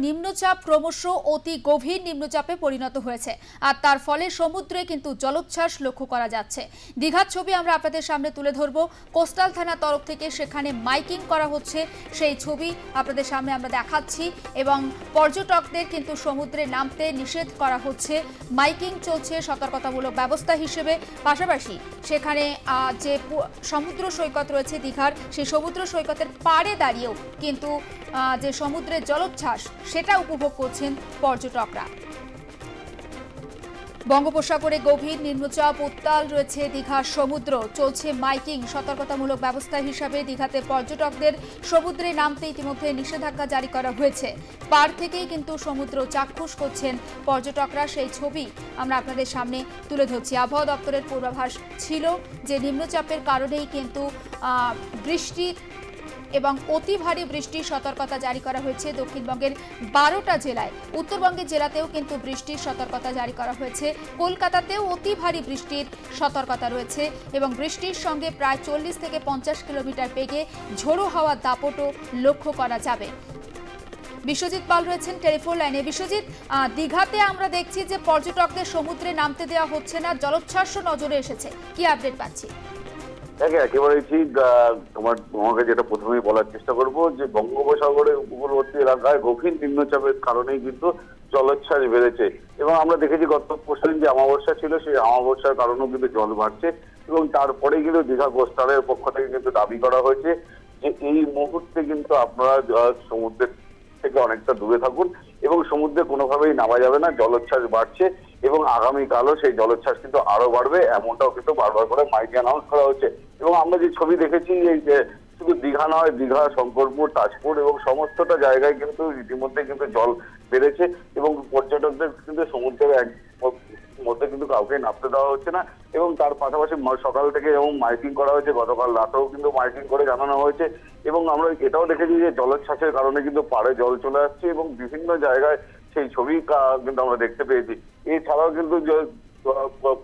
নিম্নচাপ ক্রমশ অতি গভীর নিম্নচাপে পরিণত হয়েছে আর তার ফলে সমুদ্রে কিন্তু জলোচ্ছ্বাস লক্ষ্য করা যাচ্ছে। দীঘার ছবি আমরা আপনাদের সামনে তুলে ধরব। কোস্টাল থানার তরফ থেকে সেখানে মাইকিং করা হচ্ছে, সেই ছবি আপনাদের সামনে আমরা দেখাচ্ছি এবং পর্যটকদের কিন্তু সমুদ্রে নামতে নিষেধ করা হচ্ছে। মাইকিং চলছে সতর্কতামূলক ব্যবস্থা হিসেবে। পাশাপাশি সেখানে যে সমুদ্র সৈকত রয়েছে দীঘার, সেই সমুদ্র সৈকতের পাড়ে দাঁড়িয়েও কিন্তু যে সমুদ্রের জলোচ্ছ্বাস সেটা উপভোগ করছেন পর্যটকরা। বঙ্গোপসাগরে গভীর নিম্নচাপ উত্তাল রয়েছে দীঘার সমুদ্র। চলছে মাইকিং সতর্কতামূলক ব্যবস্থা হিসাবে। দীঘাতে পর্যটকদের সমুদ্রে নামতে ইতিমধ্যে নিষেধাজ্ঞা জারি করা হয়েছে। পার থেকেই কিন্তু সমুদ্র চাক্ষুষ করছেন পর্যটকরা, সেই ছবি আমরা আপনাদের সামনে তুলে ধরছি। আবহাওয়া দপ্তরের পূর্বাভাস ছিল যে নিম্নচাপের কারণেই কিন্তু বৃষ্টি এবং অতি ভারী বৃষ্টির সতর্কতা জারি করা হয়েছে দক্ষিণবঙ্গের 12টা জেলায়। উত্তরবঙ্গের জেলাতেও কিন্তু বৃষ্টির সতর্কতা জারি করা হয়েছে। কলকাতাতেও অতি ভারী বৃষ্টির সতর্কতা রয়েছে এবং বৃষ্টির সঙ্গে প্রায় 40 থেকে 50 কিলোমিটার বেগে ঝোড়ো হাওয়ার দাপটও লক্ষ্য করা যাবে। বিশ্বজিৎ পাল রয়েছেন টেলিফোন লাইনে। বিশ্বজিৎ, দীঘাতে আমরা দেখছি যে পর্যটকদের সমুদ্রে নামতে দেওয়া হচ্ছে না, জলোচ্ছ্বাসও নজরে এসেছে, কি আপডেট পাচ্ছি? একেবারে ঠিক। তোমাকে যেটা প্রথমেই বলার চেষ্টা করবো যে বঙ্গোপসাগরের উপকূলবর্তী এলাকায় গভীর নিম্নচাপের কারণেই কিন্তু জলোচ্ছ্বাস বেড়েছে এবং আমরা দেখেছি গত পরশুদিন যে অমাবস্যা ছিল সেই অমাবস্যার কারণেও কিন্তু জল বাড়ছে এবং তারপরে কিন্তু দীঘা কোস্টালের পক্ষ থেকে কিন্তু দাবি করা হয়েছে যে এই মুহূর্তে কিন্তু আপনারা সমুদ্রের থেকে অনেকটা দূরে থাকুন এবং সমুদ্রে কোনোভাবেই নামা যাবে না, জলোচ্ছ্বাস বাড়ছে এবং আগামীকালও সেই জলোচ্ছ্বাস কিন্তু আরো বাড়বে, এমনটাও কিন্তু বারবার করে মাইকে অ্যানাউন্স করা হচ্ছে। এবং আমরা যে ছবি দেখেছি এই যে শুধু দীঘা নয়, দীঘা, শঙ্করপুর, তাজপুর এবং সমস্তটা জায়গায় কিন্তু ইতিমধ্যে কিন্তু জল বেড়েছে এবং পর্যটকদের কিন্তু সমুদ্রের মধ্যে কিন্তু কাউকে নামতে দেওয়া হচ্ছে না এবং তার পাশাপাশি সকাল থেকে এবং মাইকিং করা হয়েছে, গতকাল রাতেও কিন্তু মাইকিং করে জানানো হয়েছে এবং আমরা এটাও দেখেছি যে জলোচ্ছ্বাসের কারণে কিন্তু পাড়ে জল চলে আসছে এবং বিভিন্ন জায়গায় সেই ছবি কিন্তু আমরা দেখতে পেয়েছি। এছাড়াও কিন্তু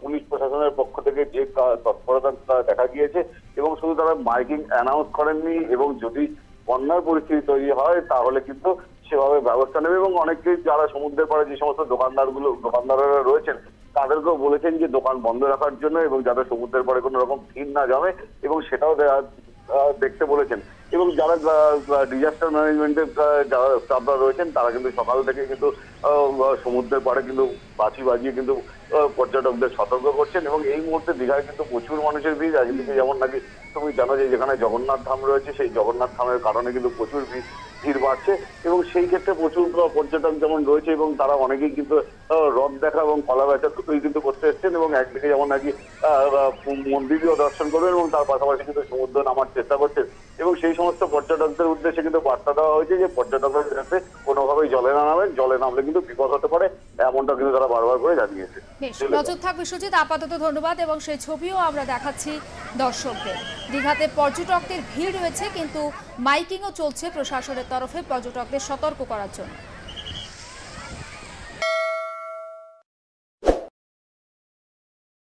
পুলিশ প্রশাসনের পক্ষ থেকে যে তৎপরতা দেখা গিয়েছে এবং শুধু তারা মাইকিং অ্যানাউন্স করেননি এবং যদি বন্যার পরিস্থিতি তৈরি হয় তাহলে কিন্তু সেভাবে ব্যবস্থা নেবে এবং অনেকেই যারা সমুদ্রের পাড়ে যে সমস্ত দোকানদাররা রয়েছেন তাদেরকেও বলেছেন যে দোকান বন্ধ রাখার জন্য এবং যাতে সমুদ্রের পাড়ে কোনো রকম ভিড় না জমে এবং সেটাও দেখতে বলেছেন। এবং যারা ডিজাস্টার ম্যানেজমেন্টের যারা স্টাফরা রয়েছেন তারা কিন্তু সকাল থেকে কিন্তু সমুদ্রের পাড়ে কিন্তু বাজি বাজিয়ে কিন্তু পর্যটকদের সতর্ক করছেন এবং এই মুহূর্তে দীঘায় কিন্তু প্রচুর মানুষের ভিড়। একদিকে যেমন নাকি তুমি জানো যে যেখানে জগন্নাথ ধাম রয়েছে সেই জগন্নাথ ধামের কারণে কিন্তু প্রচুর ভিড় বাড়ছে এবং সেই ক্ষেত্রে প্রচুর পর্যটক যেমন রয়েছে এবং তারা অনেকেই কিন্তু রথ দেখা এবং কলা বেচা দুটোই কিন্তু করতে এসছেন এবং একদিকে যেমন নাকি মন্দিরও দর্শন করবেন এবং তার পাশাপাশি কিন্তু সমুদ্র নামার চেষ্টা করছেন এবং সেই সমস্ত পর্যটকদের উদ্দেশ্যে কিন্তু বার্তা দেওয়া হয়েছে যে পর্যটকরা যাতে কোনোভাবেই জলে না নামেন, জলে নামলে কিন্তু বিপদ হতে পারে, এমনটা কিন্তু তারা বারবার করে জানিয়েছে। নজর থাক বিশ্বজিৎ, আপাতত ধন্যবাদ এবং সেই ছবিও আমরা দেখাচ্ছি দর্শকদের। দীঘাতে পর্যটকদের ভিড় রয়েছে কিন্তু মাইকিংও চলছে প্রশাসনের তরফে পর্যটকদের সতর্ক করার জন্য।